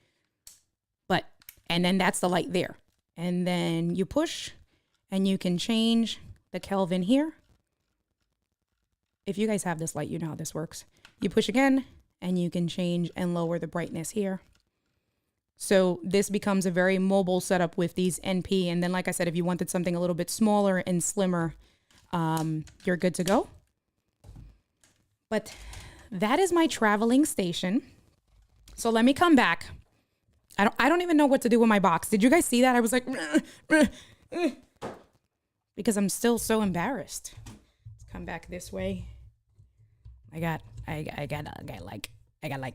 And then that's the light there. And then you push, and you can change the Kelvin here. If you guys have this light, you know how this works. You push again, and you can change and lower the brightness here. So this becomes a very mobile setup with these NP. And then, like I said, if you wanted something a little bit smaller and slimmer, you're good to go. But that is my traveling station. So let me come back. I don't even know what to do with my box. Did you guys see that? I was like, because I'm still so embarrassed. Let's come back this way. I got like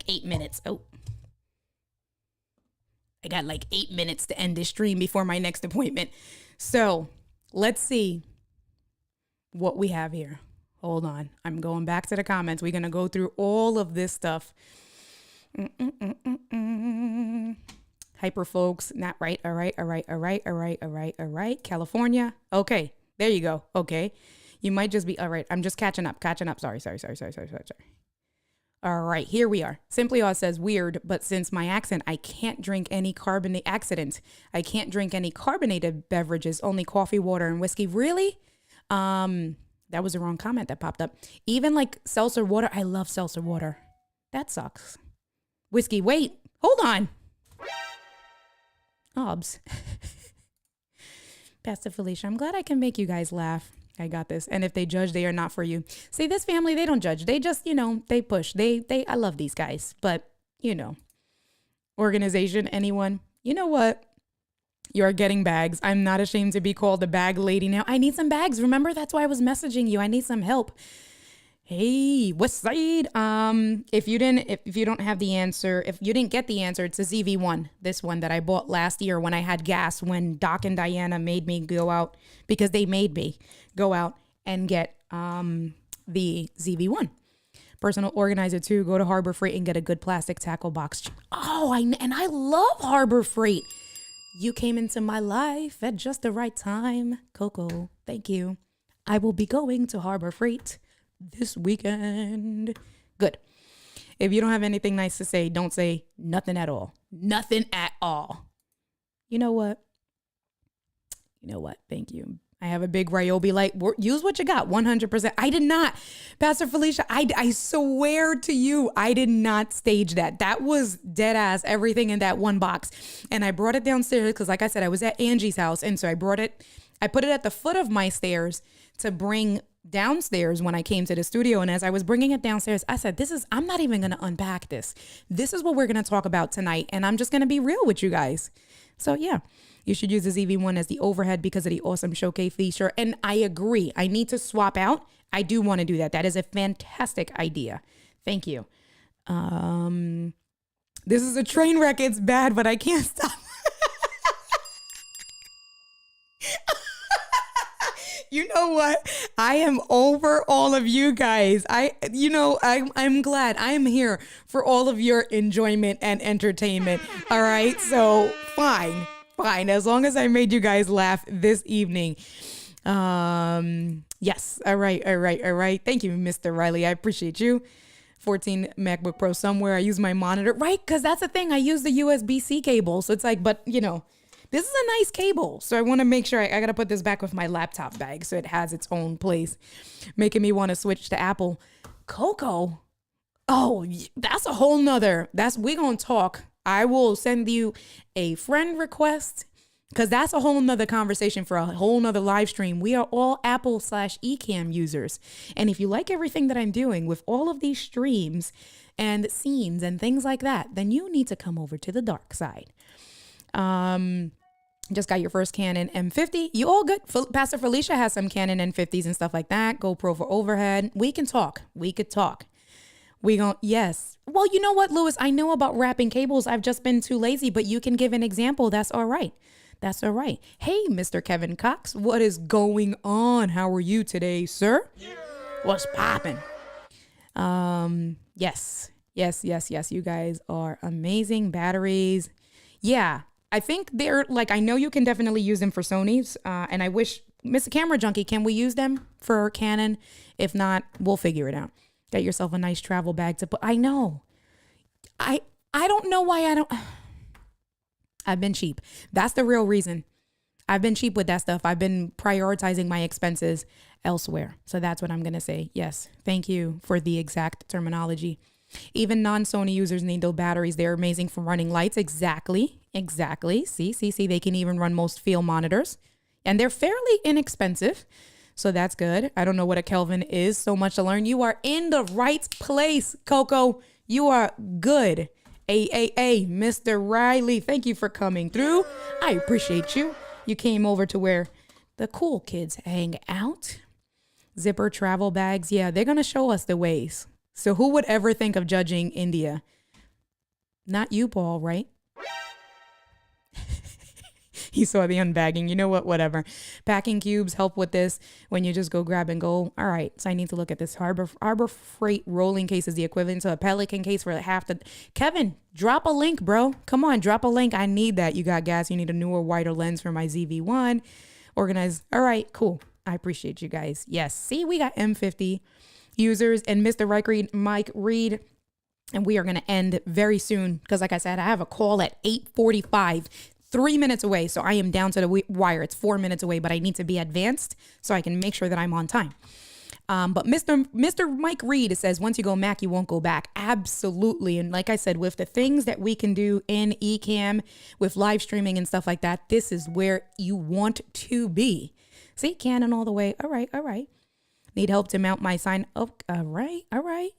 8 minutes. Oh, I got like 8 minutes to end this stream before my next appointment. So let's see what we have here. Hold on. I'm going back to the comments. We're going to go through all of this stuff. Hyper folks. Not right. All right. California. Okay. There you go. Okay. You might just be all right. I'm just catching up. Sorry. All right. Here we are. Simply Oz says weird, but since my accent, I can't drink any carbonated beverages, only coffee, water, and whiskey. Really? That was the wrong comment that popped up. Even like seltzer water. I love seltzer water. That sucks. Whiskey. Wait, hold on. Obs. Pastor Felicia, I'm glad I can make you guys laugh. I got this. And if they judge, they are not for you. See, this family, they don't judge. They just, they push. I love these guys. But, organization, anyone, you know what? You're getting bags. I'm not ashamed to be called a bag lady now. I need some bags. Remember, that's why I was messaging you. I need some help. Hey, West Side. If you don't have the answer, if you didn't get the answer, it's a ZV-1. This one that I bought last year when I had gas, when Doc and Diana made me go out, because they made me go out and get the ZV-1. Personal organizer too. Go to Harbor Freight and get a good plastic tackle box. Oh, I love Harbor Freight. You came into my life at just the right time. Coco, thank you. I will be going to Harbor Freight this weekend. Good. If you don't have anything nice to say, don't say nothing at all. Nothing at all. You know what? Thank you. I have a big Ryobi light. Use what you got, 100%. I did not. Pastor Felicia, I swear to you, I did not stage that. That was dead ass, everything in that one box. And I brought it downstairs because, like I said, I was at Angie's house. And so I put it at the foot of my stairs to bring downstairs when I came to the studio. And as I was bringing it downstairs, I said, I'm not even going to unpack this. This is what we're going to talk about tonight. And I'm just going to be real with you guys. So yeah. You should use the ZV-1 as the overhead because of the awesome showcase feature. And I agree. I need to swap out. I do want to do that. That is a fantastic idea. Thank you. This is a train wreck. It's bad, but I can't stop. You know what? I am over all of you guys. I'm glad I am here for all of your enjoyment and entertainment. All right. So fine. As long as I made you guys laugh this evening. Yes. All right. Thank you, Mr. Riley. I appreciate you. 14 MacBook Pro somewhere. I use my monitor. Right. Because that's the thing. I use the USB-C cable. So it's like, but this is a nice cable. So I want to make sure I got to put this back with my laptop bag so it has its own place. Making me want to switch to Apple. Coco. Oh, that's a whole nother. We going to talk. I will send you a friend request because that's a whole nother conversation for a whole nother live stream. We are all Apple/Ecamm users. And if you like everything that I'm doing with all of these streams and scenes and things like that, then you need to come over to the dark side. Just got your first Canon M50. You all good? Pastor Felicia has some Canon N50s and stuff like that. GoPro for overhead. We can talk. We could talk. Yes. Well, you know what, Lewis? I know about wrapping cables. I've just been too lazy, but you can give an example. That's all right. Hey, Mr. Kevin Cox, what is going on? How are you today, sir? Yeah. What's popping? Yes. You guys are amazing. Batteries. Yeah. I think they're I know you can definitely use them for Sony's. And I wish, Mr. Camera Junkie, can we use them for Canon? If not, we'll figure it out. Get yourself a nice travel bag to put. I know. I don't know why I've been cheap. That's the real reason. I've been cheap with that stuff. I've been prioritizing my expenses elsewhere. So that's what I'm going to say. Yes. Thank you for the exact terminology. Even non-Sony users need those batteries. They're amazing for running lights. Exactly. See, they can even run most field monitors. And they're fairly inexpensive. So that's good. I don't know what a Kelvin is. So much to learn. You are in the right place, Coco. You are good. Mr. Riley, thank you for coming through. I appreciate you. You came over to where the cool kids hang out. Zipper travel bags. Yeah, they're going to show us the ways. So who would ever think of judging India? Not you, Paul, right? He saw the unbagging. You know what? Whatever. Packing cubes help with this when you just go grab and go. All right. So I need to look at this. Harbor Freight rolling case is the equivalent to a Pelican case for half the. Kevin, drop a link, bro. Come on, drop a link. I need that. You got gas. You need a newer, wider lens for my ZV-1. Organized. All right. Cool. I appreciate you guys. Yes. See, we got M50 users and Mr. Mike Reed. And we are going to end very soon because, like I said, I have a call at 8:45. 3 minutes away. So I am down to the wire. It's 4 minutes away, but I need to be advanced so I can make sure that I'm on time. But Mr. Mike Reed says, once you go Mac, you won't go back. Absolutely. And like I said, with the things that we can do in Ecamm with live streaming and stuff like that, this is where you want to be. See, Canon all the way. All right. Need help to mount my sign. Oh, all right.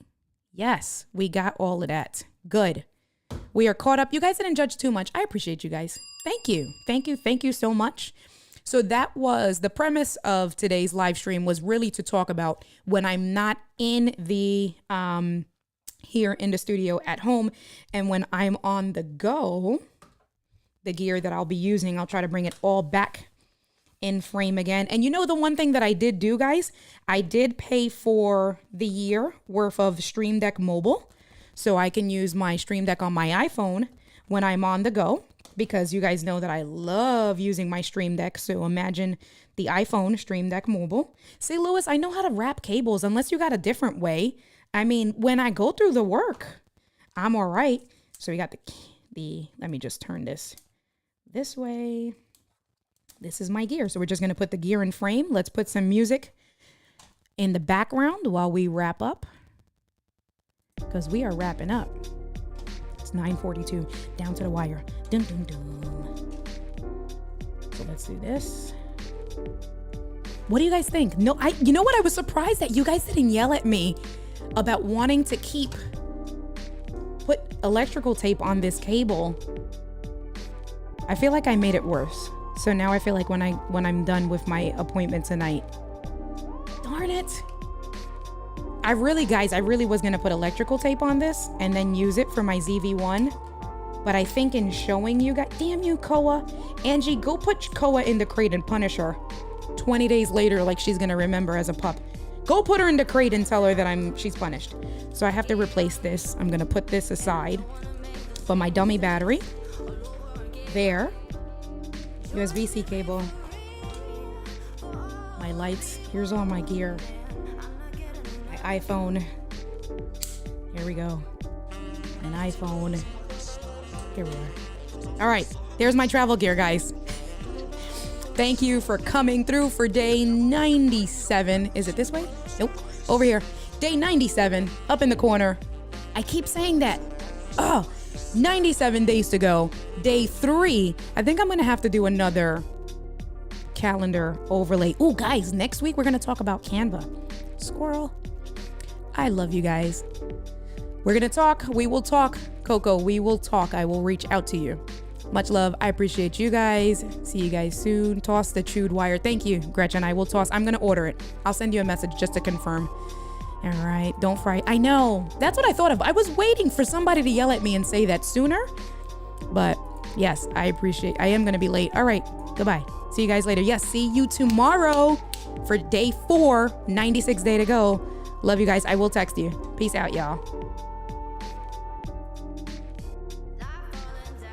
Yes, we got all of that. Good. We are caught up. You guys didn't judge too much. I appreciate you guys. Thank you so much. So that was the premise of today's live stream, was really to talk about when I'm not in the here in the studio at home, and when I'm on the go, the gear that I'll be using, I'll try to bring it all back in frame again. And you know, the one thing that I did do, guys, I did pay for the year worth of Stream Deck Mobile, so I can use my Stream Deck on my iPhone when I'm on the go, because you guys know that I love using my Stream Deck. So imagine the iPhone Stream Deck Mobile. See, Lewis, I know how to wrap cables unless you got a different way. I mean, when I go through the work, I'm all right. So we got the let me just turn this way. this is my gear. So we're just going to put the gear in frame. Let's put some music in the background while we wrap up, because we are wrapping up. It's 9:42, down to the wire. Dun, dun, dun. So let's do this. What do you guys think? No, you know what? I was surprised that you guys didn't yell at me about wanting to put electrical tape on this cable. I feel like I made it worse. So now I feel like when I'm done with my appointment tonight, darn it. I really was gonna put electrical tape on this and then use it for my ZV-1. But I think in showing you guys, damn you, Koa. Angie, go put Koa in the crate and punish her. 20 days later, like she's gonna remember as a pup. Go put her in the crate and tell her that she's punished. So I have to replace this. I'm gonna put this aside. But my dummy battery, there. USB-C cable. My lights. Here's all my gear. My iPhone. Here we go. An iPhone. Here we are. All right, there's my travel gear, guys. Thank you for coming through for day 97. Is it this way? Nope. Over here. Day 97, up in the corner. I keep saying that. Oh, 97 days to go. Day 3. I think I'm going to have to do another calendar overlay. Oh, guys, next week we're going to talk about Canva. Squirrel. I love you guys. We're going to talk. We will talk. Coco, we will talk. I will reach out to you. Much love. I appreciate you guys. See you guys soon. Toss the chewed wire. Thank you, Gretchen. I will toss. I'm going to order it. I'll send you a message just to confirm. All right. Don't fry. I know. That's what I thought of. I was waiting for somebody to yell at me and say that sooner. But yes, I am going to be late. All right. Goodbye. See you guys later. Yes. See you tomorrow for day 4, 96 day to go. Love you guys. I will text you. Peace out, y'all.